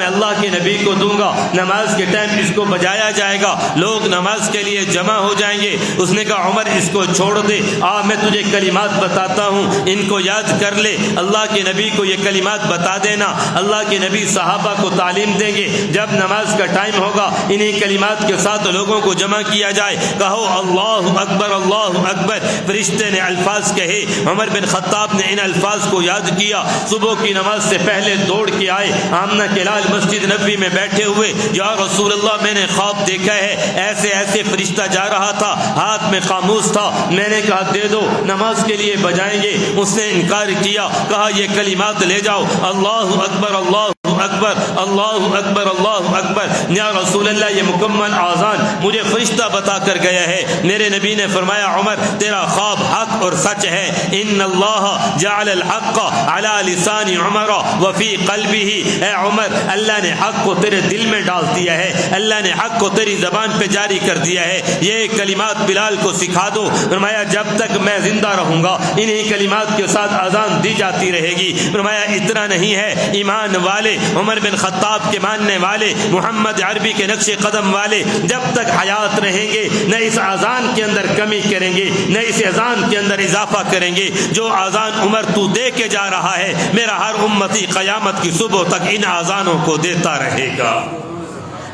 میں اللہ کے نبی کو دوں گا، نماز کے ٹائم اس کو بجایا جائے گا، لوگ نماز کے لیے جمع ہو جائیں گے۔ اس نے کہا عمر اس کو چھوڑ دے، میں تجھے کلمات بتاتا ہوں، ان کو یاد کر لے۔ اللہ کے نبی کو یہ کلمات بتا دینا۔ اللہ کے نبی صحابہ کو تعلیم دیں گے، جب نماز کا ٹائم ہوگا انہی کلمات کے ساتھ لوگوں کو جمع کیا جائے۔ کہو اللہ اکبر اللہ اکبر۔ فرشتے نے الفاظ کہے، عمر بن خطاب نے ان الفاظ کو یاد کیا۔ صبح کی نماز سے پہلے دوڑ کے آئے، آمنہ کے لال مسجد نبوی میں بیٹھے ہوئے، یا رسول اللہ میں نے خواب دیکھا ہے، ایسے ایسے فرشتہ جا رہا تھا، ہاتھ میں خاموش تھا، میں نے کہا دے دو، نماز کے لیے بجائیں گے۔ اس نے انکار کیا، کہا یہ کلمات لے جاؤ، اللہ اکبر اللہ اکبر اللہ اکبر اللہ اکبر۔ یا رسول اللہ یہ مکمل آذان مجھے فرشتہ بتا کر گیا ہے۔ میرے نبی نے فرمایا عمر تیرا خواب حق اور سچ ہے، ان اللہ جعل الحق علی لسان عمر وفی قلبہ۔ اے عمر اللہ نے حق کو تیرے دل میں ڈال دیا ہے، اللہ نے حق کو تیری زبان پہ جاری کر دیا ہے، یہ کلمات بلال کو سکھا دو۔ فرمایا جب تک میں زندہ رہوں گا انہی کلمات کے ساتھ اذان دی جاتی رہے گی۔ فرمایا اتنا نہیں ہے، ایمان والے، عمر بن خطاب کے ماننے والے، محمد عربی کے نقش قدم والے جب تک حیات رہیں گے نہ اس اذان کے اندر کمی کریں گے نہ اس اذان کے اندر اضافہ کریں گے۔ جو اذان عمر تو دے کے جا رہا ہے، میرا ہر امتی قیامت کی صبح تک ان اذانوں کو دیتا رہے گا۔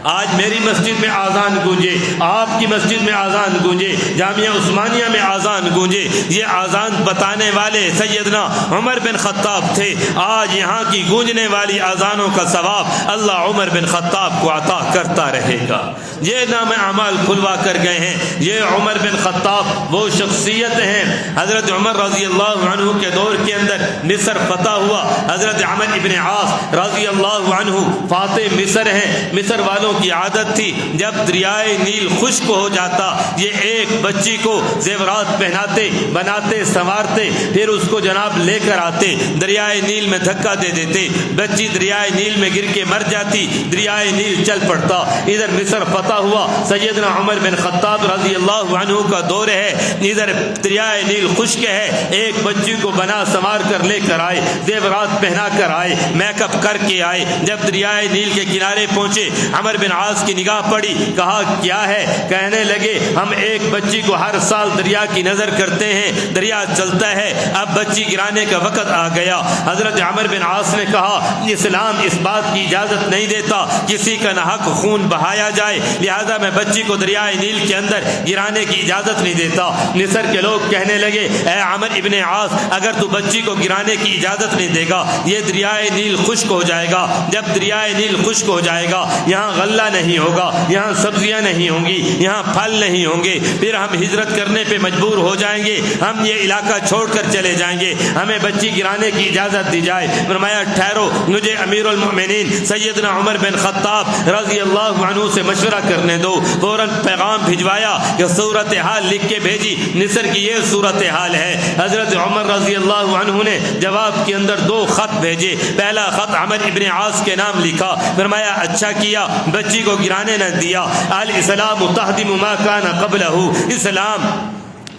آج میری مسجد میں آذان گونجے، آپ کی مسجد میں آذان گونجے، جامعہ عثمانیہ میں آذان گونجے، یہ آذان بتانے والے سیدنا عمر بن خطاب تھے۔ آج یہاں کی گونجنے والی آذانوں کا ثواب اللہ عمر بن خطاب کو عطا کرتا رہے گا۔ یہ نام اعمال کھلوا کر گئے ہیں۔ یہ عمر بن خطاب وہ شخصیت ہیں، حضرت عمر رضی اللہ عنہ کے دور کے اندر مصر فتح ہوا، حضرت عمر ابن عاص رضی اللہ عنہ فاتح مصر ہیں۔ مصر والوں کی عادت تھی جب دریائے نیل خشک ہو جاتا یہ ایک بچی کو زیورات پہناتے، بناتے، سنوارتے، پھر اس کو جناب لے کر آتے، دریائے نیل میں دھکا دے دیتے، بچی دریائے نیل میں گر کے مر جاتی، دریائے نیل چل پڑتا۔ ادھر مصر فتح ہوا، سیدنا عمر بن خطاب رضی اللہ عنہ کا دور ہے، ادھر دریائے نیل خشک ہے، ایک بچی کو بنا سنوار کر لے کر آئے، زیورات پہنا کر آئے، میک اپ کر کے آئے۔ جب دریائے نیل کے کنارے پہنچے، عمر بن عاص کی نگاہ پڑی، کہا کیا ہے؟ کہنے لگے ہم ایک بچی کو ہر سال دریا کی نظر کرتے ہیں، دریا چلتا ہے، اب بچی گرانے کا وقت آ گیا۔ حضرت عمر بن عاص نے کہا اسلام اس بات کی اجازت نہیں دیتا کسی کا ناحق خون بہایا جائے، لہذا میں بچی کو دریائے نیل کے اندر گرانے کی اجازت نہیں دیتا۔ مصر کے لوگ کہنے لگے اے عمر ابن عاص اگر تو بچی کو گرانے کی اجازت نہیں دے گا یہ دریائے نیل خشک ہو جائے گا، جب دریائے نیل خشک ہو جائے گا یہاں غلہ نہیں ہوگا، یہاں سبزیاں نہیں ہوں گی، یہاں پھل نہیں ہوں گے، پھر ہم ہجرت کرنے پہ مجبور ہو جائیں گے، ہم یہ علاقہ چھوڑ کر چلے جائیں گے، ہمیں بچی گرانے کی اجازت دی جائے۔ فرمایا ٹھہرو، مجھے امیر المؤمنین سیدنا عمر بن خطاب رضی اللہ عنہ سے مشورہ کرنے دو۔ فوراً پیغام بھجوایا کہ صورتحال لکھ کے بھیجی، مصر کی یہ صورتحال ہے۔ حضرت عمر رضی اللہ عنہ نے جواب کے اندر 2 خط بھیجے، پہلا خط عمر ابن عاص کے نام لکھا، فرمایا اچھا کیا بچی کو گرانے نہ دیا، الاسلام تہدم ما کان قبلہ، اسلام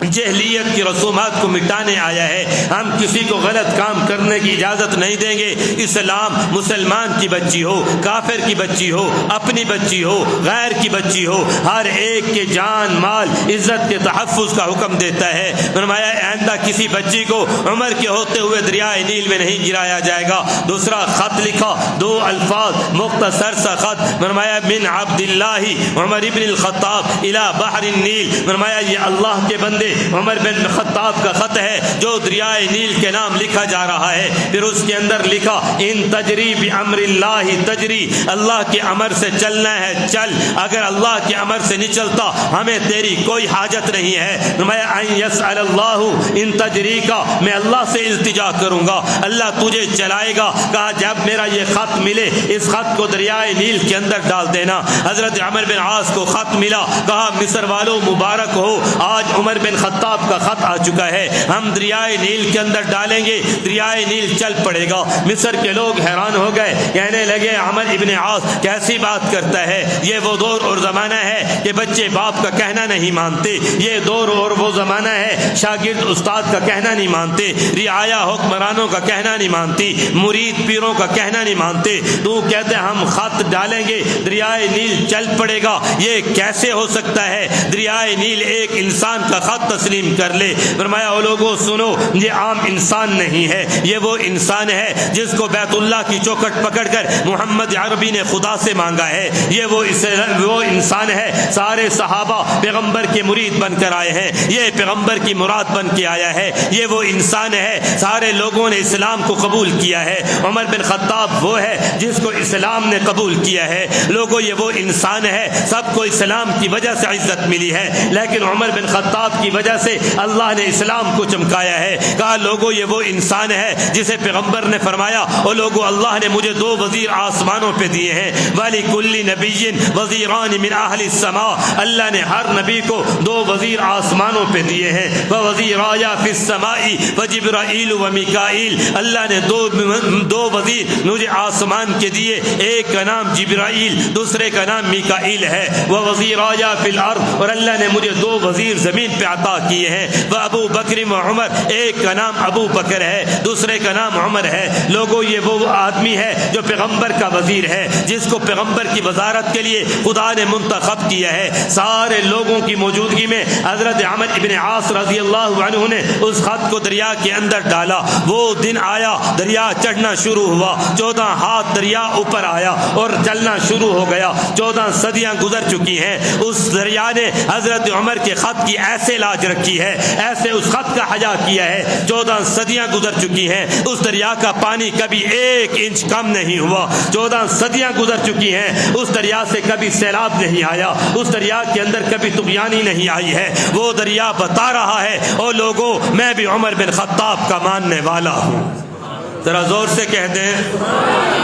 جہلیت کی رسومات کو مٹانے آیا ہے، ہم کسی کو غلط کام کرنے کی اجازت نہیں دیں گے۔ اسلام مسلمان کی بچی ہو، کافر کی بچی ہو، اپنی بچی ہو، غیر کی بچی ہو، ہر ایک کے جان مال عزت کے تحفظ کا حکم دیتا ہے۔ فرمایا آئندہ کسی بچی کو عمر کے ہوتے ہوئے دریائے نیل میں نہیں گرایا جائے گا۔ دوسرا خط لکھا، 2 الفاظ مختصر سا خط، فرمایا من عبد اللہ عمر ابن الخطاب الی بحر النیل، فرمایا یہ اللہ کے بندے عمر بن خطاب کا خط ہے جو دریائے نیل کے نام لکھا جا رہا ہے۔ پھر اس کے اندر لکھا ان تجری بامر اللہ تجری، اللہ کے امر سے چلنا ہے چل، اگر اللہ کے امر سے نہیں چلتا ہمیں تیری کوئی حاجت نہیں ہے۔ فرمایا ان یسأل اللہ ان تجری کا، میں اللہ سے التجا کروں گا اللہ تجھے چلائے گا۔ کہا جب میرا یہ خط ملے اس خط کو دریائے نیل کے اندر ڈال دینا۔ حضرت عمر بن عاص کو خط ملا، کہا مصر والوں مبارک ہو، آج عمر بن خطاب کا خط آ چکا ہے، ہم دریائے نیل کے اندر ڈالیں گے، دریائے نیل چل پڑے گا۔ مصر کے لوگ حیران ہو گئے، کہنے لگے عمرو ابن عاص کیسی بات کرتا ہے، یہ وہ دور اور زمانہ ہے کہ بچے باپ کا کہنا نہیں مانتے، یہ دور اور وہ زمانہ ہے شاگرد استاد کا کہنا نہیں مانتے، رعایا حکمرانوں کا کہنا نہیں مانتی، مرید پیروں کا کہنا نہیں مانتے، تو کہتے ہم خط ڈالیں گے دریائے نیل چل پڑے گا، یہ کیسے ہو سکتا ہے دریائے نیل ایک انسان کا خط تسلیم کر لے؟ فرمایا او لوگوں سنو، یہ عام انسان نہیں ہے، یہ وہ انسان ہے جس کو بیت اللہ کی چوکھٹ پکڑ کر محمد عربی نے خدا سے مانگا ہے، یہ وہ انسان ہے، سارے صحابہ پیغمبر کے مرید بن کر آئے ہیں، یہ پیغمبر کی مراد بن کے آیا ہے، یہ وہ انسان ہے، سارے لوگوں نے اسلام کو قبول کیا ہے، عمر بن خطاب وہ ہے جس کو اسلام نے قبول کیا ہے، لوگوں یہ وہ انسان ہے، سب کو اسلام کی وجہ سے عزت ملی ہے، لیکن عمر بن خطاب کی وجہ سے اللہ نے اسلام کو چمکایا ہے، کہا لوگوں یہ وہ انسان ہے جسے پیغمبر نے فرمایا او لوگوں اللہ نے مجھے 2 وزیر آسمانوں پہ دیے ہیں، وَلِكُلِّ نَبِيٍّ وَزِيرَانِ مِنْ أَهْلِ السَّمَاءِ، اللہ نے ہر نبی کو 2 وزیر آسمانوں پہ دیے ہیں، وَوَزِيرَايَ فِي السَّمَاءِ وَجِبْرَائِيلُ وَمِيكَائِيلُ، اللہ نے دو وزیر مجھے آسمان کے دیے، ایک کا نام جبرائیل دوسرے کا نام میکائیل ہے، وَوَزِيرَايَ فِي الْأَرْضِ، اور اللہ نے مجھے 2 وزیر زمین پہ عطا کیے ہیں، وَأَبُو بَكْرٍ وَعُمَرٍ، ایک کا نام ابو بکر ہے دوسرے کا نام عمر ہے، لوگوں یہ وہ آدمی ہے جو پیغمبر کا وزیر ہے، جس کو پیغمبر کی وزارت کے لیے خدا نے منتخب کیا ہے، سارے لوگوں کی موجودگی میں حضرت عمرو ابن عاص رضی اللہ عنہ نے اس خط کو دریا کے اندر ڈالا، وہ دن آیا دریا چڑھنا شروع ہوا، 14 ہاتھ دریا اوپر آیا اور چلنا شروع ہو گیا، 14 صدیاں گزر چکی ہیں، اس دریا نے حضرت عمر کے خط کی ایسے لاج رکھی ہے، ایسے اس خط کا حیا کیا ہے، 14 صدیاں گزر چکی ہیں، اس دریا کا پانی کبھی 1 انچ کم نہیں ہوا، 14 صدیاں گزر چکی ہیں، اس دریا سے کبھی سیلاب نہیں آیا، اس دریا کے اندر کبھی طغیانی نہیں آئی ہے، وہ دریا بتا رہا ہے او لوگوں میں بھی عمر بن خطاب کا ماننے والا ہوں، ذرا زور سے کہہ دیں،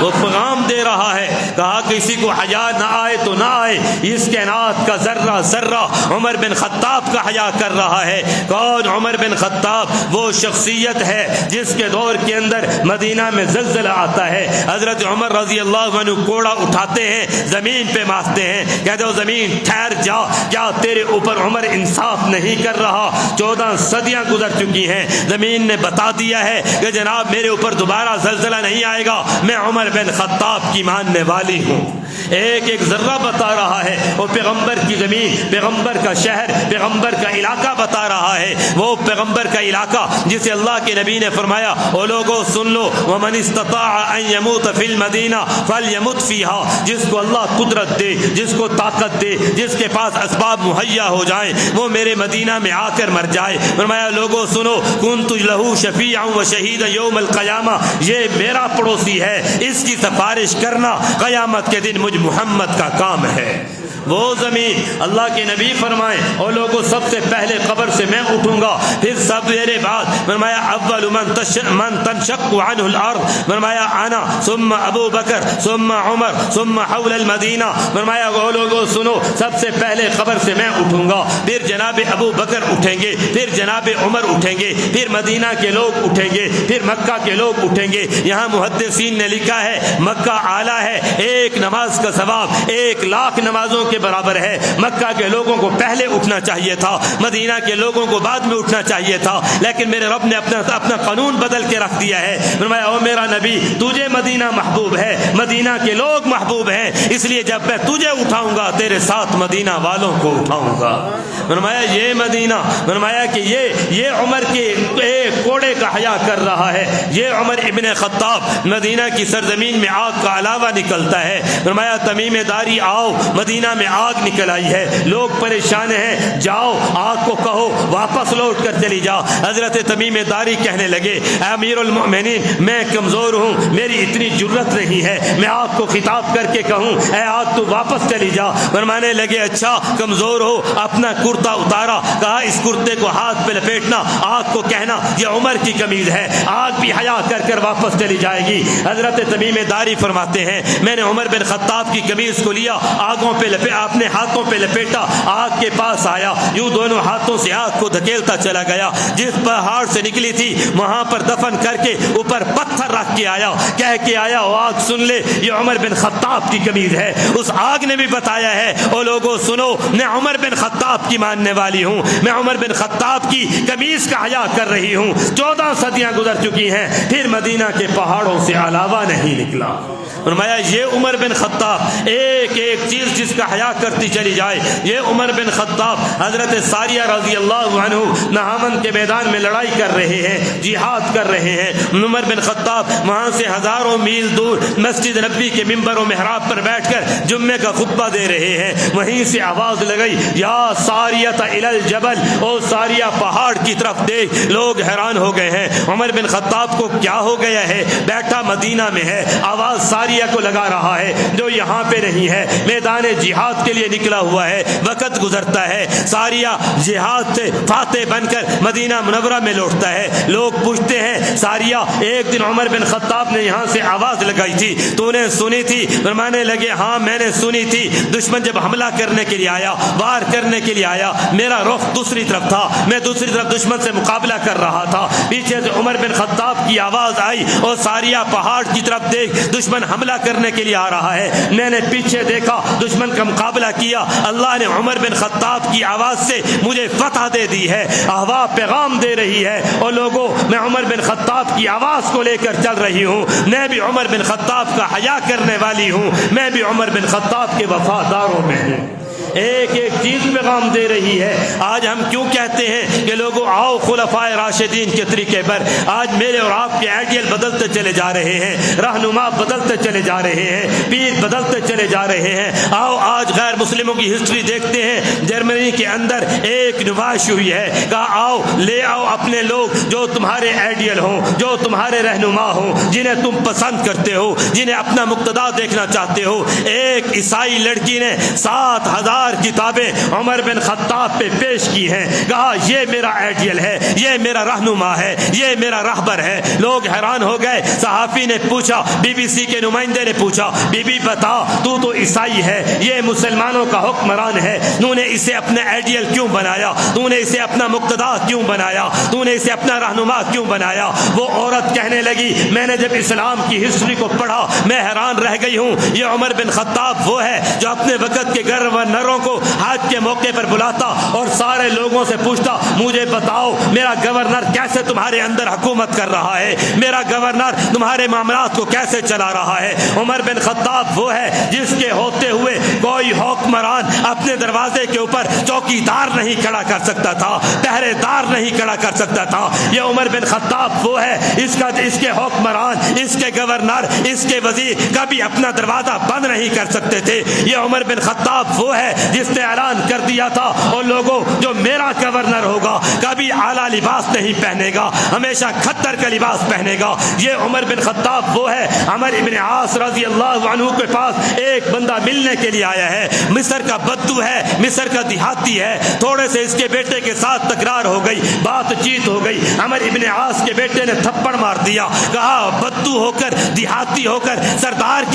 وہ پیغام دے رہا ہے، کہا کسی کو حیا نہ آئے تو نہ آئے، اس کائنات کا ذرہ ذرہ عمر بن خطاب کا حیا کر رہا ہے۔ کون عمر بن خطاب؟ وہ شخصیت ہے جس کے دور کے اندر مدینہ میں زلزلہ آتا ہے، حضرت عمر رضی اللہ عنہ کوڑا اٹھاتے ہیں، زمین پہ مارتے ہیں، کہتے ہو زمین ٹھہر جا، کیا تیرے اوپر عمر انصاف نہیں کر رہا؟ 14 صدیاں گزر چکی ہیں، زمین نے بتا دیا ہے کہ جناب میرے اوپر دوبارہ زلزلہ نہیں آئے گا، میں عمر بن خطاب کی ماننے والی ہوں۔ ایک ایک ذرہ بتا رہا ہے، وہ پیغمبر کی زمین، پیغمبر کا شہر، پیغمبر کا علاقہ بتا رہا ہے، وہ پیغمبر کا علاقہ جسے اللہ کے نبی نے فرمایا او لوگوں سن لو، وَمَنِ اسْتَطَاعَ أَن يَمُوتَ فِي الْمَدِينَةِ فَلْيَمُتْ فِيهَا، جس کو اللہ قدرت دے، جس کو طاقت دے، جس کے پاس اسباب مہیا ہو جائیں، وہ میرے مدینہ میں آ کر مر جائے۔ فرمایا لوگوں سنو، كُنْتُ لَهُ شَفِيعًا وَشَهِيدًا يَوْمَ الْقِيَامَةِ، یہ میرا پڑوسی ہے، اس کی سفارش کرنا قیامت کے دن مجھ محمد کا کام ہے۔ وہ زمین اللہ کے نبی فرمائے اور لوگوں سب سے پہلے قبر سے میں اٹھوں گا، پھر سب میرے بعد، فرمایا اول من تنشق عنہ الارض، فرمایا انا ثم ابو بکر ثم عمر ثم حول المدینہ، فرمایا وہ لوگوں سنو، سب سے پہلے قبر سے میں اٹھوں گا، پھر جناب ابو بکر اٹھیں گے، پھر جناب عمر اٹھیں گے، پھر مدینہ کے لوگ اٹھیں گے، پھر مکہ کے لوگ اٹھیں گے۔ یہاں محدثین نے لکھا ہے مکہ اعلیٰ ہے، 1 نماز کا ثواب 1,00,000 نمازوں کے برابر ہے۔ مکہ کے لوگوں کو پہلے اٹھنا چاہیے تھا، مدینہ کے لوگوں کو بعد میں اٹھنا چاہیے تھا، لیکن میرے رب نے اپنا قانون بدل کے رکھ دیا ہے۔ فرمایا او میرا نبی تجھے مدینہ محبوب ہے، مدینہ کے لوگ محبوب ہیں، اس لیے جب میں تجھے اٹھاؤں گا تیرے ساتھ مدینہ والوں کو اٹھاؤں گا۔ فرمایا یہ مدینہ، فرمایا کہ یہ عمر کے ایک کوڑے کا حیا کر رہا ہے، یہ عمر ابن خطاب مدینہ کی سرزمین میں آگ کا علاوہ نکلتا ہے۔ فرمایا تمیم داری آؤ، مدینہ میں آگ نکل آئی ہے، لوگ پریشان ہیں، جاؤ آگ کو کہو واپس لوٹ کر چلی جا۔ حضرت تمیم داری کہنے لگے اے امیر المؤمنین میں کمزور ہوں، میری اتنی جرت نہیں ہے میں آگ کو خطاب کر کے کہوں اے آگ تو واپس چلی جا۔ فرمانے لگے اچھا کمزور ہو، اپنا کرتا اتارا، کہا اس کرتے کو ہاتھ پہ لپیٹنا، آگ کو کہنا یہ عمر کی قمیض ہے، آگ بھی حیا کر واپس چلی جائے گی۔ حضرت تمیم داری فرماتے ہیں میں نے عمر بن خطاب کی قمیض کو لیا، اپنے ہاتھوں پہ لپیٹا، آگ کے پاس آیا، یوں دونوں ہاتھوں سے آگ کو دھکیلتا چلا گیا، جس پہاڑ سے نکلی تھی وہاں پر دفن کر کے اوپر پتھر رکھ کے آیا، کہہ کے آیا او آگ سن لے یہ عمر بن خطاب کی قمیض ہے۔ اس آگ نے بھی بتایا ہے او لوگوں سنو، میں عمر بن خطاب کی ماننے والی ہوں، میں عمر بن خطاب کی قمیض کا حیا کر رہی ہوں۔ 14 صدیاں گزر چکی ہیں، پھر مدینہ کے پہاڑوں سے علاوہ نہیں نکلا۔ فرمایا یہ عمر بن خطاب ایک ایک چیز جس کا حیا کرتی چلی جائے، یہ عمر بن خطاب حضرت ساریہ رضی اللہ عنہ نہاون کے میدان میں لڑائی کر رہے ہیں، جہاد کر رہے ہیں۔ عمر بن خطاب وہاں سے ہزاروں میل دور مسجد نبوی کے ممبر و محراب پر بیٹھ کر جمعے کا خطبہ دے رہے ہیں، وہیں سے آواز لگئی یا ساریہ الی الجبل، او ساریہ پہاڑ کی طرف دیکھ۔ لوگ حیران ہو گئے ہیں عمر بن خطاب کو کیا ہو گیا ہے، بیٹھا مدینہ میں ہے، آواز ساریہ کو لگا رہا ہے جو یہاں پہ نہیں ہے، میدان جہاد کے لیے نکلا ہوا ہے، وقت گزرتا ہے، ساریہ جہاد سے فاتح بن کر مدینہ منورہ میں لوٹتا ہے۔ لوگ پوچھتے ہیں ساریہ ایک دن عمر بن خطاب نے یہاں سے آواز لگائی تھی، تو نے سنی تھی؟ فرمانے لگے ہاں میں نے سنی تھی، دشمن جب حملہ کرنے کے لیے آیا، وار کرنے کے لیے آیا، میرا رخ دوسری طرف تھا، میں دوسری طرف دشمن سے مقابلہ کر رہا تھا، پیچھے سے عمر بن خطاب کی آواز آئی اور ساریہ پہاڑ کی طرف دیکھ دشمن حملہ کرنے کے لیے آ رہا ہے، میں نے پیچھے دیکھا، دشمن کا مقابلہ کیا، اللہ نے عمر بن خطاب کی آواز سے مجھے فتح دے دی ہے، ہوا پیغام دے رہی ہے، اور لوگوں میں عمر بن خطاب کی آواز کو لے کر چل رہی ہوں، میں بھی عمر بن خطاب کا حیا کرنے والی ہوں، میں بھی عمر بن خطاب کے وفاداروں میں ہوں۔ ایک ایک چیز پیغام دے رہی ہے۔ آج ہم کیوں کہتے ہیں کہ لوگوں آؤ خلفائے راشدین کے طریقے پر، آج میرے اور آپ کے آئیڈیل بدلتے چلے جا رہے ہیں، رہنما بدلتے چلے جا رہے ہیں، پیر بدلتے چلے جا رہے ہیں۔ آؤ آج غیر مسلموں کی ہسٹری دیکھتے ہیں، جرمنی کے اندر ایک نمائش ہوئی ہے، کہا آؤ لے آؤ اپنے لوگ جو تمہارے آئیڈیل ہوں، جو تمہارے رہنما ہوں، جنہیں تم پسند کرتے ہو، جنہیں اپنا مقتدا دیکھنا چاہتے ہو۔ ایک عیسائی لڑکی نے 7,000 کتابیں عمر بن خطاب پہ پیش کی ہیں، کہا یہ میرا آئیڈیل ہے، یہ میرا رہنما ہے، یہ میرا رہبر ہے۔ لوگ حیران ہو گئے، صحافی نے پوچھا، BBC کے نمائندے نے پوچھا، بی بی بتا تو عیسائی ہے، یہ مسلمانوں کا حکمران ہے، تو نے اسے اپنا آئیڈیل کیوں بنایا، تو نے اسے اپنا مقتدا کیوں بنایا، تو نے اسے اپنا رہنما کیوں بنایا؟ وہ عورت کہنے لگی میں نے جب اسلام کی ہسٹری کو پڑھا میں حیران رہ گئی ہوں، یہ عمر بن خطاب وہ ہے جو اپنے وقت کے گورنروں کو حج کے موقع پر بلاتا اور سارے لوگوں سے پوچھتا مجھے بتاؤ میرا گورنر کیسے تمہارے اندر حکومت کر رہا ہے، میرا گورنر تمہارے معاملات کو کیسے چلا رہا ہے۔ عمر بن خطاب وہ ہے جس کے ہوتے ہوئے کوئی حکمران اپنے دروازے کے اوپر چوکیدار نہیں کھڑا کر سکتا تھا، پہرے دار نہیں کھڑا کر سکتا تھا۔ یہ عمر بن خطاب وہ ہے اس کے حکمران، اس کے گورنر، اس کے وزیر کبھی اپنا دروازہ بند نہیں کر سکتے تھے۔ یہ عمر بن خطاب وہ ہے جس نے اعلان کر دیا تھا اور لوگوں جو میرا گورنر ہوگا کبھی اعلیٰ لباس نہیں پہنے گا، ہمیشہ کھتر کا لباس پہنے گا۔ یہ عمر بن خطاب وہ ہے۔ عمر ابن عاص رضی اللہ عنہ کے پاس ایک بندہ ملنے کے لیے آیا ہے، مصر کا بدو ہے، مصر کا دیہاتی ہے، تھوڑے سے اس کے بیٹے کے ساتھ تکرار ہو گئی، بات چیت ہو گئی، عمر ابن عاص کے بیٹے نے تھپڑ مار دیا، کہا بدو ہو کر دیہاتی ہو کر سردار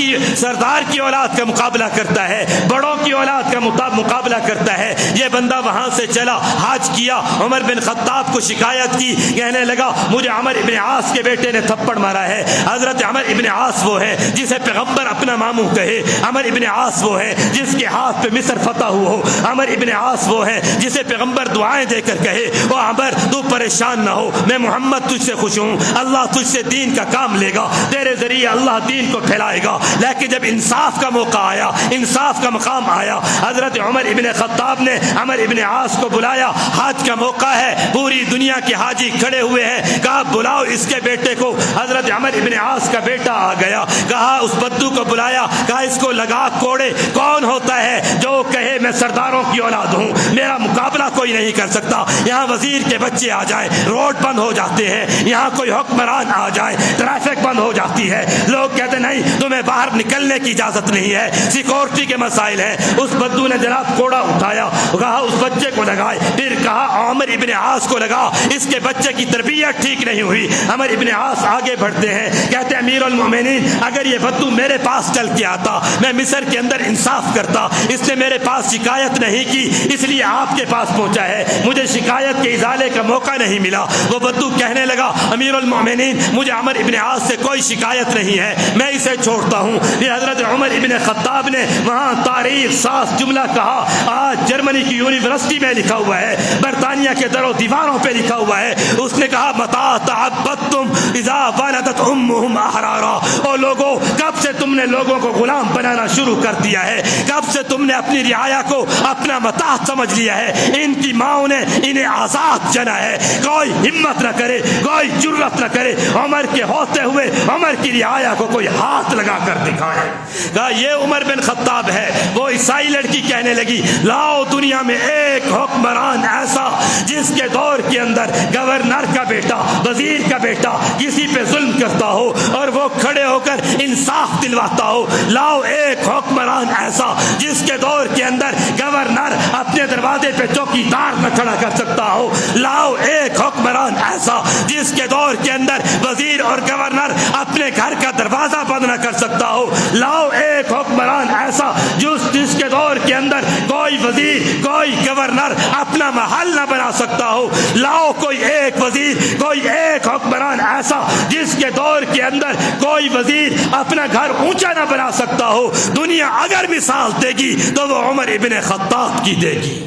کی اولاد کا مقابلہ کرتا ہے، بڑوں کی اولاد کا مقابلہ کرتا ہے۔ یہ بندہ وہاں سے چلا، حج کیا، عمر بن خطاب کو شکایت کی، کہنے لگا مجھے عمر ابن عاص کے بیٹے نے تھپڑ مارا ہے۔ حضرت عمر ابن عاص وہ ہے جسے پیغمبر اپنا ماموں کہے، عمر ابن عاص وہ ہے جس کے ہاتھ پہ مصر فتح ہوا ہو، عمر ابن عاص وہ ہے جسے پیغمبر دعائیں دے کر کہے او عمر تو پریشان نہ ہو، میں محمد تجھ سے خوش ہوں، اللہ تجھ سے دین کا کام لے گا، تیرے ذریعے اللہ دین کو پھیلائے گا۔ لیکن جب انصاف کا موقع آیا، انصاف کا مقام آیا، حضرت عمر ابن خطاب نے عمر ابن عاص کو بلایا، حج کا موقع ہے، پوری دنیا کے حاجی کھڑے ہوئے ہیں، کہا بلاؤ اس کے بیٹے کو۔ حضرت عمر ابن عاص کا بیٹا آ گیا، کہا اس بدو کو بلایا، کہا اس کو لگا کوڑے، کون ہوتا ہے جو کہے میں سرداروں کی اولاد ہوں، میرا مقابلہ مقابلہ کوئی نہیں کر سکتا. یہاں وزیر کے بچے آ جائیں روڈ بند ہو جاتے ہیں, یہاں کوئی حکمران آ جائے ٹریفک بند ہو جاتی ہے, لوگ کہتے نہیں تمہیں باہر نکلنے کی اجازت نہیں ہے, سیکورٹی کے مسائل ہیں. اس بدو نے جناب کوڑا اٹھایا, کہا اس بچے کو لگائے, پھر کہا عامر ابن عاص کو لگا, اس کے بچے کی تربیت ٹھیک نہیں ہوئی. عامر ابن عاص آگے بڑھتے ہیں, کہتے ہیں امیر المومنین اگر یہ بدو میرے پاس چل کے آتا میں مصر کے اندر انصاف کرتا, اس نے میرے پاس شکایت نہیں کی اس لیے آپ کے پاس پہنچا ہے, مجھے شکایت کے ازالے کا موقع نہیں ملا. وہ بدو کہنے لگا امیر المومنین مجھے عامر ابن عاص سے کوئی شکایت نہیں ہے, میں اسے چھوڑتا ہوں. یہ حضرت عمر ابن خطاب نے وہاں تاریخ ساز جملہ کہا, آج جرمنی کی یونیورسٹی میں لکھا ہوا ہے, برطانیہ کے در و دیواروں پہ لکھا ہوا ہے. اس نے کہا متا تعبدتم اذا ولدت امهم احرارا, او لوگوں کب سے تم نے لوگوں کو غلام بنانا شروع کر دیا ہے, کب سے تم نے اپنی رعایا کو اپنا متاع سمجھ لیا ہے, ان کی ماؤں نے انہیں آزاد جنا ہے. کوئی ہمت نہ کرے, کوئی جرت نہ کرے عمر کے ہوتے ہوئے عمر کی رعایا کو کوئی ہاتھ لگا کر دکھائے. کہا یہ عمر بن خطاب ہے. وہ عیسائی لڑکی کہنے لگی لاؤ دنیا میں ایک حکمران ایسا جس کے دور کے اندر گورنر کا بیٹا وزیر کا بیٹا کسی پہ ظلم کرتا ہو اور وہ کھڑے ہو کر انصاف دلواتا ہو. لاؤ ایک حکمران ایسا جس کے دور کے اندر گورنر اپنے دروازے پہ چوکیدار نہ کھڑا کر سکتا ہو. لاؤ ایک حکمران ایسا جس کے دور کے اندر وزیر اور گورنر اپنے گھر کا دروازہ بند نہ کر سکتا ہو. لاؤ ایک حکمران ایسا جس کے دور کے اندر کوئی وزیر کوئی گورنر اپنا محل نہ بنا سکتا ہو. لاؤ کوئی ایک وزیر کوئی ایک حکمران ایسا جس کے دور کے اندر کوئی وزیر اپنا گھر اونچا نہ بنا سکتا ہو. دنیا اگر مثال دے گی تو وہ عمر ابن خطاب کی دے گی.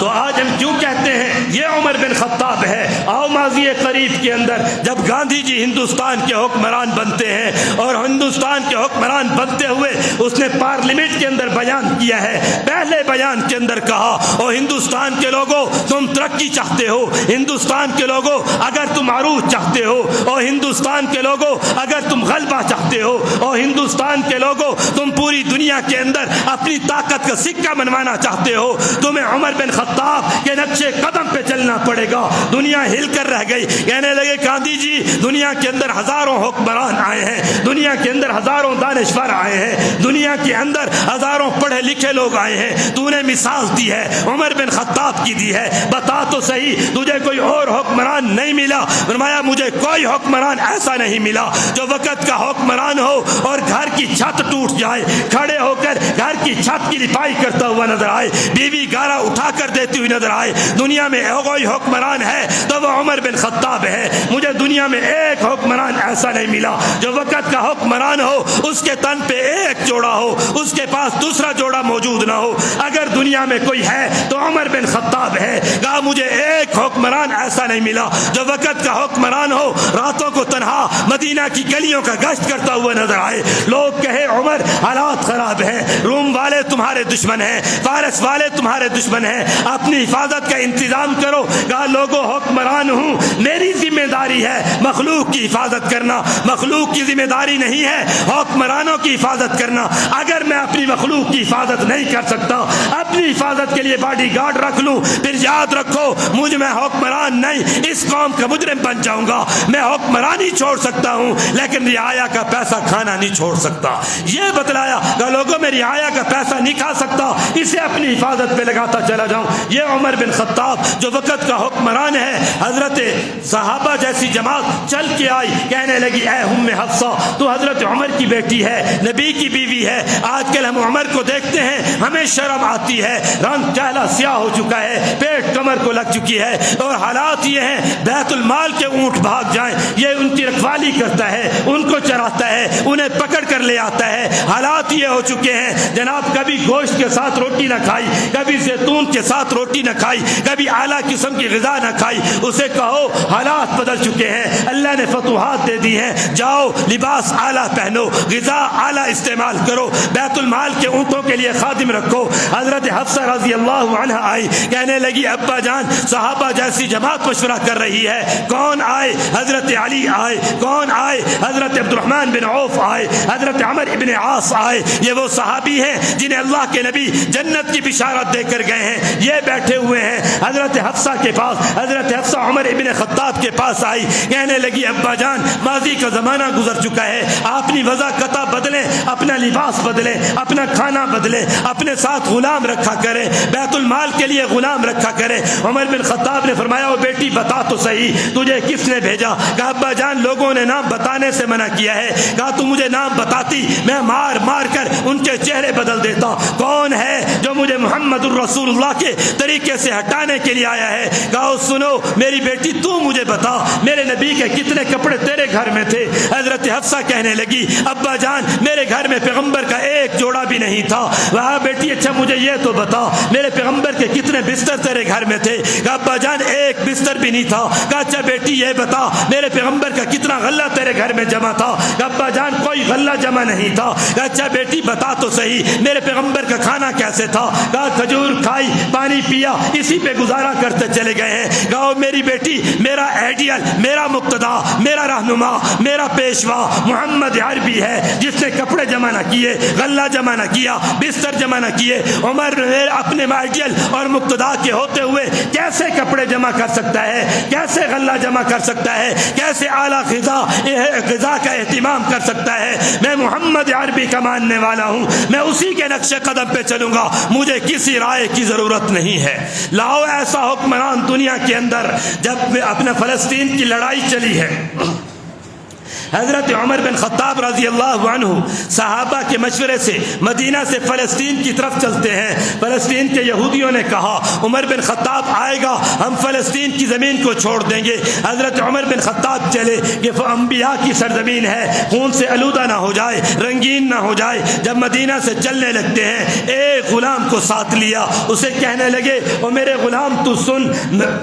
تو آج ہم کیوں کہتے ہیں یہ عمر بن خطاب ہے. آؤ ماضی قریب کے اندر جب گاندھی جی ہندوستان کے حکمران بنتے ہیں اور ہندوستان کے حکمران بنتے ہوئے اس نے پارلیمنٹ کے اندر بیان کیا ہے, پہلے بیان کے اندر کہا او ہندوستان کے لوگوں تم ترقی چاہتے ہو, ہندوستان کے لوگوں اگر تم عروج چاہتے ہو, او ہندوستان کے لوگوں اگر تم غلبہ چاہتے ہو, او ہندوستان کے لوگوں تم پوری دنیا کے اندر اپنی طاقت کا سکہ منوانا چاہتے ہو, تمہیں عمر بن خطاب کے نقشے قدم پہ چلنا پڑے گا. دنیا ہل کر رہ گئی, کہنے لگے گاندھی جی دنیا کے اندر ہزاروں حکمران آئے ہیں, دنیا کے اندر ہزاروں دانشور آئے ہیں, دنیا کے اندر ہزاروں پڑھے لکھے لوگ آئے ہیں, تو نے مثال دی ہے عمر بن خطاب کی دی ہے, بتا تو صحیح تجھے کوئی اور حکمران نہیں ملا. فرمایا مجھے کوئی حکمران ایسا نہیں ملا جو وقت کا حکمران ہو اور گھر کی چھت ٹوٹ جائے کھڑے ہو کر گھر کی چھت کی لپائی کرتا ہوا نظر آئے, بیوی گارا اٹھا کر دیتی ہوئی نظر آئے. دنیا میں کوئی حکمران ہے تو وہ عمر بن خطاب ہے. مجھے دنیا میں ایک حکمران ایسا نہیں ملا جو وقت کا حکمران ہو, اس کے تن پہ ایک جوڑا ہو, اس کے پاس دوسرا جوڑا موجود نہ ہو. اگر دنیا میں کوئی ہے تو عمر بن خطاب ہے. کہا مجھے ایک حکمران ایسا نہیں ملا جو وقت کا حکمران ہو, راتوں کو تنہا مدینہ کی گلیوں کا گشت کرتا ہوا نظر آئے. لوگ کہے عمر حالات خراب ہیں, روم والے تمہارے دشمن ہیں, فارس والے تمہارے دشمن ہیں, اپنی حفاظت کا انتظام کرو. کہا لوگوں حکمران ہوں, میری ذمہ داری ہے مخلوق کی حفاظت کرنا, مخلوق کی ذمہ داری نہیں ہے حکمرانوں کی حفاظت کرنا. اگر میں اپنی مخلوق کی حفاظت نہیں کر سکتا, اپنی حفاظت کے لیے باڈی گارڈ رکھ لوں, پھر یاد رکھو مجھ میں حکمران نہیں اس قوم کا مجرم بن جاؤں گا. میں حکمرانی چھوڑ سکتا ہوں لیکن رعایا کا پیسہ کھانا نہیں چھوڑ سکتا. یہ بتلایا کہ لوگوں میں رعایا کا پیسہ نہیں کھا سکتا, اسے اپنی حفاظت پہ لگاتا چلا جاؤں. یہ عمر بن خطاب جو وقت کا حکمران ہے. حضرت صحابہ جیسی جماعت چل کے آئی, کہنے لگی اے ام حفصہ تو حضرت عمر کی بیٹی ہے, نبی کی بیوی ہے. آج کل ہم عمر کو دیکھتے ہیں ہمیں شرم آتی ہے, رنگ چہلہ سیاہ ہو چکا ہے, پیٹ کمر کو لگ چکی ہے, اور حالات یہ ہیں بیت المال کے اونٹ بھاگ جائیں یہ ان کی رکھوالی کرتا ہے, ان کو چراتا ہے, انہیں پکڑ کر لے آتا ہے. حالات یہ ہو چکے ہیں جناب کبھی گوشت کے ساتھ روٹی نہ کھائی, کبھی زیتون کے ساتھ روٹی نہ کھائی, کبھی اعلیٰ قسم کی غذا نہ کھائی. اسے کہو حالات بدل چکے ہیں, اللہ نے فتوحات دے دی ہیں, جاؤ لباس اعلیٰ پہنو, غذا اعلیٰ استعمال کرو, بیت بیت المال کے اونٹوں کے لیے خادم رکھو۔ حضرت حفصہ رضی اللہ عنہ آئی، کہنے لگی ابا جان صحابہ جیسی جماعت مشورہ کر رہی ہے، کون آئے؟ حضرت علی آئے۔ کون آئے؟ حضرت عبد الرحمن بن عوف آئے، حضرت عمر ابن عاص آئے۔ یہ وہ صحابی ہیں جنہیں اللہ کے نبی جنت کی بشارت دے کر گئے ہیں، یہ بیٹھے ہوئے ہیں۔ حضرت حفصہ کے پاس، حضرت حفصہ عمر ابن خطاب کے پاس آئی، کہنے لگی ابا جان ماضی کا زمانہ گزر چکا ہے، اپنی وضع قطع بدلیں، اپنا لباس بدلیں، اپنا کھانا بدلیں، اپنے ساتھ غلام رکھا کریں، بیت المال کے لیے غلام رکھا کریں۔ عمر بن خطاب نے فرمایا او بیٹی بتا تو صحیح تجھے کس نے بھیجا؟ کہا ابا جان لوگوں نے نام بتانے سے منع کیا ہے۔ کہا تو مجھے نام بتاتی میں مار مار کر ان کے چہرے بدل دیتا۔ کون ہے جو مجھے محمد الرسول اللہ کے طریقے سے ہٹانے کے لیے آیا ہے؟ کہا سنو میری بیٹی تو مجھے بتا میرے نبی کے کتنے کپڑے تیرے گھر میں تھے؟ حضرت حفصہ کہنے لگی ابا جان میرے گھر میں پیغمبر کا ایک جوڑا بھی نہیں تھا۔ وہاں بیٹی اچھا مجھے یہ تو بتا میرے پیغمبر کے کتنے بستر تیرے گھر میں تھے؟ کہا ابا جان ایک بستر بھی نہیں تھا۔ کہا اچھا بیٹی یہ بتا میرے پیغمبر کا کتنا غلہ تیرے گھر میں جمع تھا؟ کہا ابا جان کوئی غلہ جمع نہیں تھا۔ کہا اچھا بیٹی بتا تو صحیح میرے پیغمبر کا کھانا کیسے تھا؟ کہا کھجور کھائی پانی پیا اسی پہ گزارا کرتے چلے گئے ہیں۔ کہا میری بیٹی میرا آئیڈیل، میرا مقتدا، میرا رہنما، میرا پیشوا محمد عربی ہے جس نے کپڑے جمع نہ کیے، غلہ جمع نہ کیا، بستر جمع نہ کیے۔ عمر اپنے آئیڈیل اور مقتدا کے ہوتے ہوئے کیسے کپڑے جمع کر سکتا ہے؟ کیسے غلہ جمع کر سکتا ہے؟ کیسے اعلیٰ غذا کا اہتمام کر سکتا ہے؟ میں محمد عربی کا ماننے والا ہوں، میں اسی کے نقش قدم پہ چلوں گا، مجھے کسی رائے کی ضرورت نہیں ہے۔ لاؤ ایسا حکمران دنیا کے اندر جب اپنے فلسطین کی لڑائی چلی ہے، حضرت عمر بن خطاب رضی اللہ عنہ صحابہ کے مشورے سے مدینہ سے فلسطین کی طرف چلتے ہیں۔ فلسطین کے یہودیوں نے کہا عمر بن خطاب آئے گا ہم فلسطین کی زمین کو چھوڑ دیں گے۔ حضرت عمر بن خطاب چلے کہ انبیاء کی سرزمین ہے، خون سے آلودہ نہ ہو جائے، رنگین نہ ہو جائے۔ جب مدینہ سے چلنے لگتے ہیں ایک غلام کو ساتھ لیا، اسے کہنے لگے او میرے غلام تو سن،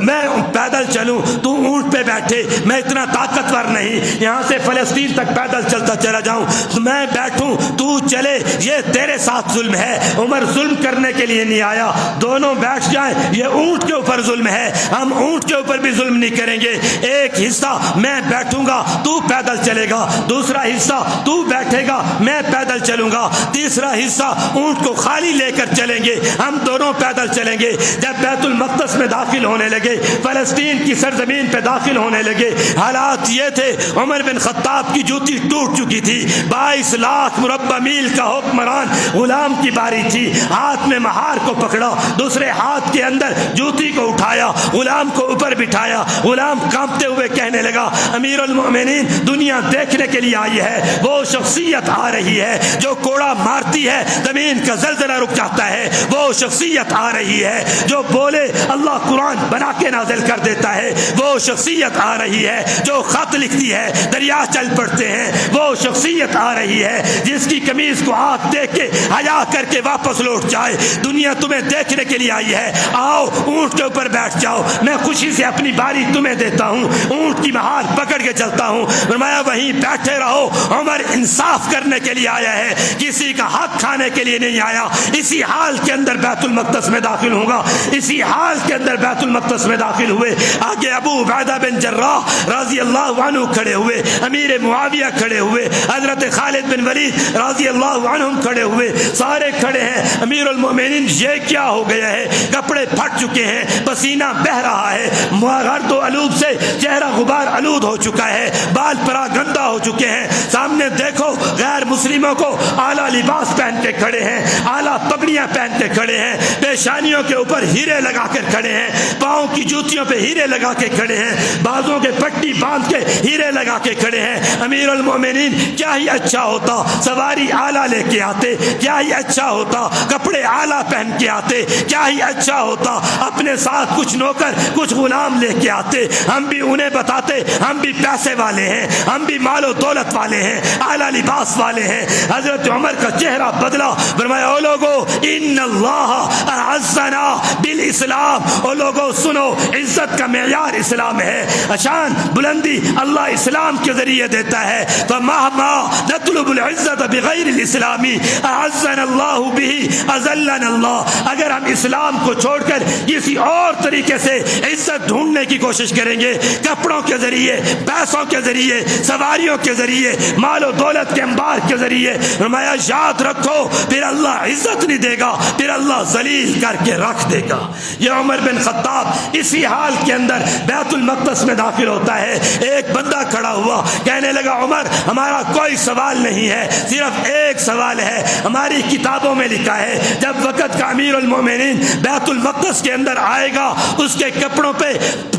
میں پیدل چلوں تو اونٹ پہ بیٹھے، میں اتنا طاقتور نہیں یہاں سے فلسطین تک پیدل چلتا چلا جاؤں، میں بیٹھوں تو چلے، یہ تیرے ساتھ ظلم ہے۔ عمر ظلم کرنے کے لیے نہیں آیا، دونوں بیٹھ جائیں، یہ اونٹ کے اوپر ظلم ہے، ہم اونٹ کے اوپر بھی ظلم نہیں کریں گے۔ ایک حصہ میں بیٹھوں گا تو پیدل چلے گا، دوسرا حصہ تو بیٹھے گا میں پیدل چلوں گا، تیسرا حصہ اونٹ کو خالی لے کر چلیں گے، ہم دونوں پیدل چلیں گے۔ جب بیت المقدس میں داخل ہونے لگے، فلسطین کی سرزمین پہ داخل ہونے لگے، حالات یہ تھے عمر بن خطاب کی جوتی ٹوٹ چکی تھی، 22 لاکھ مربع میل کا حکمران، غلام کی باری تھی، ہاتھ میں مہار کو پکڑا، دوسرے ہاتھ کے اندر جوتی کو اٹھایا، غلام کو اوپر بٹھایا، غلام کانپتے ہوئے کہنے لگا امیر المؤمنین دنیا دیکھنے کے لیے آئی ہے، وہ شخصیت آ رہی ہے جو کوڑا مارتی ہے زمین کا زلزلہ رک جاتا ہے، وہ شخصیت آ رہی ہے جو بولے اللہ قرآن بنا کے نازل کر دیتا ہے، وہ شخصیت آ رہی ہے جو خط لکھتی ہے دریا چل پڑتے ہیں، وہ شخصیت آ رہی ہے جس کی قمیض کو آنکھ دیکھ کے حیا کر کے واپس لوٹ جائے، دنیا تمہیں دیکھنے کے لیے آئی ہے، آؤ اونٹ کے اوپر بیٹھ جاؤ، میں خوشی سے اپنی باری تمہیں دیتا ہوں، اونٹ کی مہار پکڑ کے چلتا ہوں۔ فرمایا وہیں بیٹھے رہو، عمر انصاف کرنے کے لیے آیا ہے، کسی کا حق کھانے کے لیے نہیں آیا۔ اسی حال کے اندر بیت المقدس میں داخل ہوں گا، اسی حال کے اندر بیت المقدس میں داخل ہوئے، آگے ابو عبیدہ بن جراح رضی اللہ عنہ کھڑے ہوئے، امیر معاویہ کھڑے ہوئے، حضرت خالد بن ولید رضی اللہ عنہم کھڑے ہوئے، سارے کھڑے ہیں۔ امیر المؤمنین یہ کیا ہو گیا ہے؟ کپڑے پھٹ چکے ہیں، پسینہ بہ رہا ہے، غرد و آلود سے چہرہ غبار آلود ہو چکا ہے، بال پراگندہ ہو چکے ہیں۔ سامنے دیکھو غیر مسلموں کو اعلیٰ لباس پہن کے کھڑے ہیں، اعلیٰ پگڑیاں پہن کے کھڑے ہیں، پیشانیوں کے اوپر ہیرے لگا کر کھڑے ہیں، پاؤں کی جوتیوں پہ ہیرے لگا کے کھڑے ہیں، بازوں کے پٹی باندھ کے ہیرے لگا کے کھڑے ہیں۔ امیر المؤمنین کیا ہی اچھا ہوتا سواری اعلیٰ لے کے آتے، کیا ہی اچھا ہوتا کپڑے اعلیٰ پہن کے آتے، کیا ہی اچھا ہوتا اپنے ساتھ کچھ نوکر کچھ غلام لے کے آتے، ہم بھی انہیں بتاتے ہم بھی پیسے والے ہیں، ہم بھی مال و دولت والے ہیں، اعلیٰ لباس والے ہیں۔ حضرت عمر کا چہرہ بدلا، فرمایا او لوگو ان اللہ اعزنا بالاسلام، او لوگو سنو عزت کا معیار اسلام ہے، شان بلندی اللہ اسلام کے ذریعے یہ دیتا ہے فمہما نطلب العزت بغیر الاسلام اعزنا اللہ به اذلنا اللہ. اگر ہم اسلام کو چھوڑ کر کسی اور طریقے سے عزت ڈھونڈنے کی کوشش کریں گے، کپڑوں کے ذریعے، پیسوں کے ذریعے، سواریوں کے ذریعے، مال و دولت کے انبار کے ذریعے، فرمایا یاد رکھو پھر اللہ عزت نہیں دے گا، پھر اللہ ذلیل کر کے رکھ دے گا. یہ عمر بن خطاب اسی حال کے اندر بیت المقدس میں داخل ہوتا ہے. ایک بندہ کھڑا ہوا، کہنے لگا عمر ہمارا کوئی سوال نہیں ہے، صرف ایک سوال ہے. ہماری کتابوں میں لکھا ہے جب وقت کا امیر المومنین بیت المقدس کے اندر آئے گا اس کے کپڑوں پہ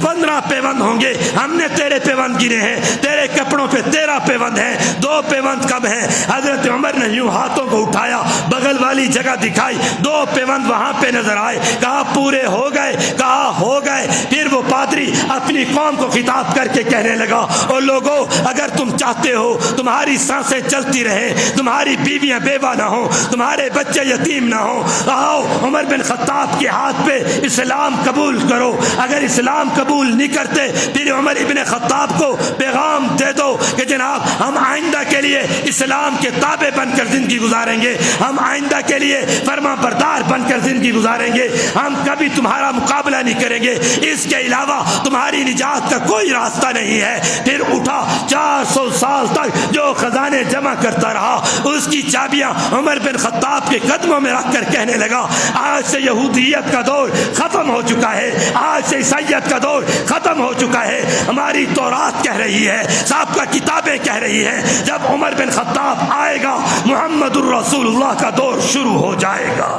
15 پیوند ہوں گے. ہم نے تیرے پیوند گنے ہیں، تیرے کپڑوں پہ 13 پیوند ہیں، 2 پیوند کب ہیں؟ حضرت عمر نے یوں ہاتھوں کو اٹھایا، بغل والی جگہ دکھائی، 2 پیوند وہاں پہ نظر آئے. کہا پورے ہو گئے؟ کہا ہو گئے. پھر وہ پادری اپنی قوم کو خطاب کر کے کہنے لگا او لوگو اگر تم چاہتے ہو تمہاری سانسیں چلتی رہیں، تمہاری بیویاں بیوہ نہ ہوں، تمہارے بچے یتیم نہ ہوں، آؤ عمر بن خطاب کے ہاتھ پہ اسلام قبول کرو. اگر اسلام قبول نہیں کرتے پھر عمر ابن خطاب کو پیغام دے دو کہ جناب ہم آئندہ کے لیے اسلام کے تابع بن کر زندگی گزاریں گے، ہم آئندہ کے لیے فرما بردار بن کر زندگی گزاریں گے، ہم کبھی تمہارا مقابلہ نہیں کریں گے، اس کے علاوہ تمہاری نجات کا کوئی راستہ نہیں ہے. پھر اٹھا 400 سال تک جو خزانے جمع کرتا رہا اس کی چابیاں عمر بن خطاب کے قدموں میں رکھ کر کہنے لگا آج سے یہودیت کا دور ختم ہو چکا ہے، آج سے عیسائیت کا دور ختم ہو چکا ہے. ہماری تورات کہہ رہی ہے، سابقہ کتابیں کہہ رہی ہیں جب عمر بن خطاب آئے گا محمد الرسول اللہ کا دور شروع ہو جائے گا.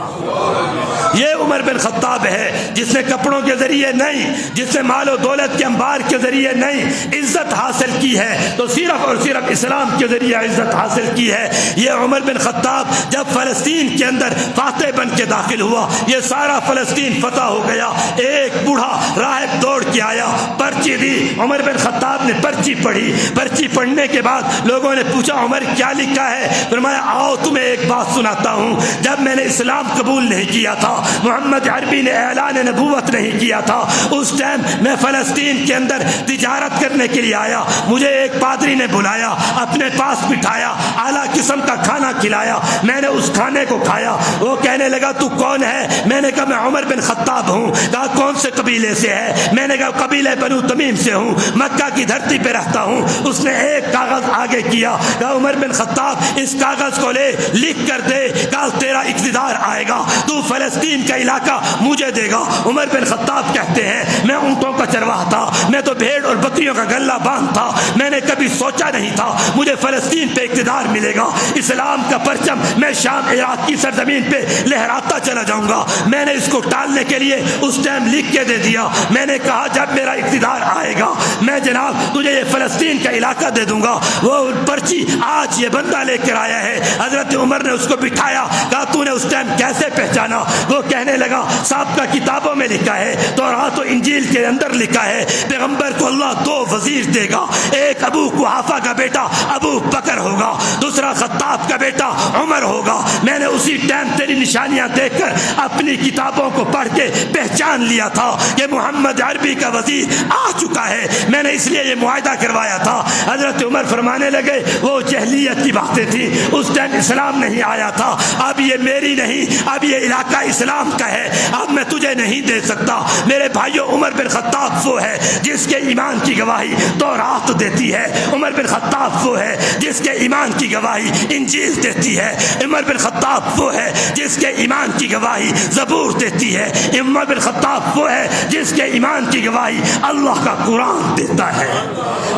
یہ عمر بن خطاب ہے جس نے کپڑوں کے ذریعے نہیں، جس نے مال و دولت کے انبار کے ذریعے نہیں عزت حاصل کی ہے تو صرف اور صرف اسلام کے ذریعے عزت حاصل کی ہے. یہ عمر بن خطاب جب فلسطین کے اندر فاتح بن کے داخل ہوا، یہ سارا فلسطین فتح ہو گیا. ایک بوڑھا راہب دوڑ کے آیا، پرچی دی، عمر بن خطاب نے پرچی پڑھی. پرچی پڑھنے کے بعد لوگوں نے پوچھا عمر کیا لکھا ہے؟ فرمایا آؤ تمہیں ایک بات سناتا ہوں. جب میں نے اسلام قبول نہیں کیا تھا، محمد عربی نے اعلان نبوت نہیں کیا تھا، اس ٹائم میں فلسطین کے اندر تجارت کرنے کے لیے آیا. مجھے ایک پادری نے بلایا، اپنے پاس بٹھایا، اعلیٰ قسم کا کھانا کھلایا. میں نے اس کھانے کو کھایا. وہ کہنے لگا تو کون ہے؟ میں نے کہا میں عمر بن خطاب ہوں. کہا کون سے قبیلے سے ہے؟ میں نے کہا قبیلہ بنو تمیم سے ہوں، مکہ کی دھرتی پہ رہتا ہوں. اس نے ایک کاغذ آگے کیا، کہا عمر بن خطاب اس کاغذ کو لے، لکھ کر دے، کل تیرا اقتدار آئے گا، تو فلسطین کا علاقہ مجھے دے گا. عمر بن خطاب کہتے ہیں میں اونٹوں کا چرواہ تھا، میں تو بھیڑ اور بکریوں کا غلہ باندھ تھا، میں نے کبھی سوچا نہیں تھا مجھے فلسطین پہ اقتدار ملے گا. اسلام کا پرچم میں شام عراق کی سرزمین پہ لہراتا چلا جاؤں گا. میں نے اس کو ٹالنے کے لیے اس ٹائم لکھ کے دے دیا. میں نے کہا جب میرا اقتدار آئے گا میں جناب تجھے یہ فلسطین کا علاقہ دے دوں گا. وہ پرچی آج یہ بندہ لے کر آیا ہے. حضرت عمر نے اس کو بٹھایا، کہا تو نے اس ٹائم کیسے پہچانا؟ وہ کہنے لگا سابقہ کتابوں میں لکھا ہے، تورات و انجیل کے اندر لکھا ہے پیغمبر کو اللہ 2 وزیر دے گا، ایک ابو قحافہ کا بیٹا ابو بکر ہوگا، دوسرا خطاب کا بیٹا عمر ہوگا. میں نے اسی ٹائم تیری نشانیاں دیکھ کر اپنی کتابوں کو پڑھ کے پہچان لیا تھا کہ محمد عربی کا وزیر آ چکا ہے. میں نے اس لیے یہ معاہدہ کروایا تھا. حضرت عمر فرمانے لگے وہ جہلیت کی باتیں تھیں، اس ٹائم اسلام نہیں آیا تھا. اب یہ میری نہیں، اب یہ علاقہ اسلام کا ہے، اب میں تجھے نہیں دے سکتا. میرے بھائیو عمر بن خطاب وہ ہے جس کے ایمان کی گواہی تورات دیتی ہے. عمر بن خطاب وہ ہے جس کے ایمان کی گواہی انجیل دیتی ہے. عمر بن خطاب وہ ہے جس کے ایمان کی گواہی زبور دیتی ہے. عمر بن خطاب وہ ہے جس کے ایمان کی گواہی اللہ کا قرآن دیتا ہے.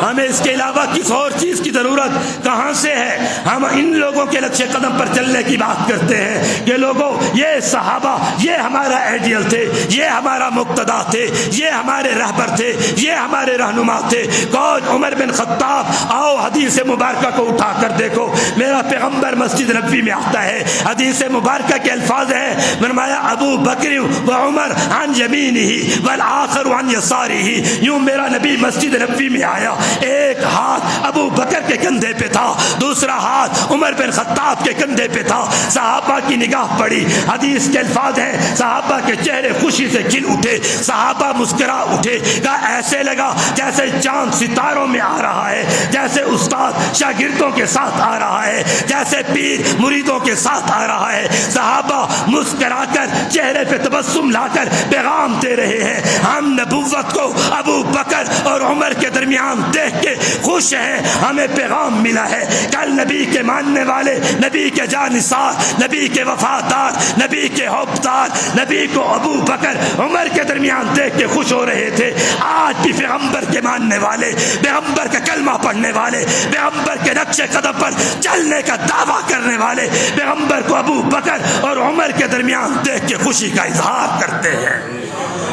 ہمیں اس کے علاوہ کس اور چیز کی ضرورت کہاں سے ہے؟ ہم ان لوگوں کے نقش قدم پر چلنے کی بات کرتے ہیں کہ لوگوں یہ صحابہ یہ ہمارا آئیڈیل تھے، یہ ہمارا مقتدا تھے، یہ ہمارے رہبر تھے، یہ ہمارے رہنما تھے. کون؟ عمر بن خطاب. آؤ حدیث مبارکہ کو اٹھا کر دیکھو. میرا پیغمبر مسجد نبوی میں آتا ہے، حدیث مبارکہ کے الفاظ ہیں، فرمایا ابو بکر و عمر عن یمینہ والآخر عن یسارہ. یوں میرا نبی مسجد نبوی میں آیا، ایک ہاتھ ابو بکر کے کندھے پہ تھا، دوسرا ہاتھ عمر بن خطاب کے کندھے پہ تھا. صحابہ کی نگاہ پڑی، حدیث حدیث کے الفاظ ہیں صحابہ کے چہرے خوشی سے کھل اٹھے، صحابہ مسکرا اٹھے، کہا ایسے لگا جیسے چاند ستاروں میں آ رہا ہے، جیسے استاد شاگردوں کے ساتھ آ رہا ہے، جیسے پیر مریدوں کے ساتھ آ رہا ہے۔ صحابہ مسکرا کر چہرے پہ تبسم لا کر پیغام دے رہے ہیں، ہم نبوت کو ابو بکر اور عمر کے درمیان دیکھ کے خوش ہیں، ہمیں پیغام ملا ہے۔ کل نبی کے ماننے والے، نبی کے جانثار، نبی کے وفادار، نبی کے حبدار، نبی کو ابو بکر عمر کے درمیان دیکھ کے خوش ہو رہے تھے، آج بھی پیغمبر کے ماننے والے، پیغمبر کا کلمہ پڑھنے والے، پیغمبر کے نقش قدم پر چلنے کا دعویٰ کرنے والے پیغمبر کو ابو بکر اور عمر کے درمیان دیکھ کے خوشی کا اظہار کرتے ہیں۔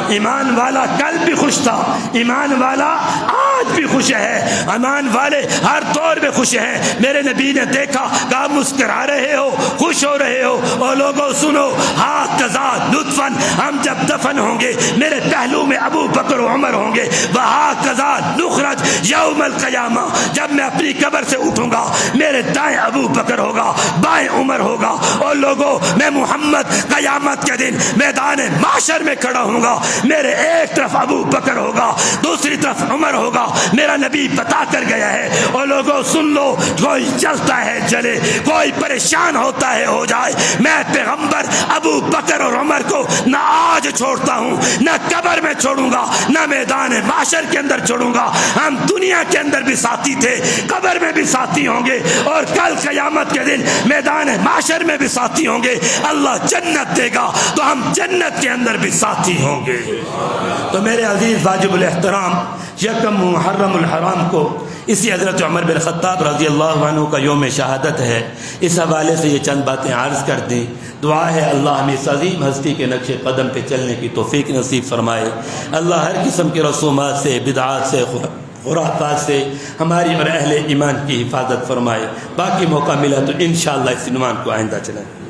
ایمان والا کل بھی خوش تھا، ایمان والا آج بھی خوش ہے، ایمان والے ہر دور میں خوش ہیں۔ میرے نبی نے دیکھا، کہا مسکرا رہے ہو، خوش ہو رہے ہو، اور لوگوں سنو، ہاکذا لطفاً، ہم جب دفن ہوں گے میرے پہلو میں ابو بکر و عمر ہوں گے، وہاکذا نخرج یوم القیامہ، جب میں اپنی قبر سے اٹھوں گا میرے دائیں ابو بکر ہوگا، بائیں عمر ہوگا، اور لوگوں میں محمد قیامت کے دن میدان محشر میں کھڑا ہوں گا، میرے ایک طرف ابو بکر ہوگا، دوسری طرف عمر ہوگا، میرا نبی بتا کر گیا ہے۔ اور لوگوں سن لو، کوئی جلتا ہے جلے، کوئی پریشان ہوتا ہے ہو جائے، میں پیغمبر ابو بکر اور عمر کو نہ آج چھوڑتا ہوں، نہ قبر میں چھوڑوں گا، نہ میدان محشر کے اندر چھوڑوں گا۔ ہم دنیا کے اندر بھی ساتھی تھے، قبر میں بھی ساتھی ہوں گے، اور کل قیامت کے دن میدان محشر میں بھی ساتھی ہوں گے۔ اللہ جنت دے گا تو ہم جنت کے اندر بھی ساتھی ہوں گے۔ تو میرے عزیز واجب الاحترام، یکم محرم الحرام کو اسی حضرت عمر بن خطاب رضی اللہ عنہ کا یوم شہادت ہے، اس حوالے سے یہ چند باتیں عرض کر دیں۔ دعا ہے اللہ ہمیں اس عظیم ہستی کے نقش قدم پہ چلنے کی توفیق نصیب فرمائے۔ اللہ ہر قسم کے رسومات سے، بدعات سے، خرافات سے ہماری اور اہل ایمان کی حفاظت فرمائے۔ باقی موقع ملا تو انشاءاللہ اس عنوان کو آئندہ چلائیں۔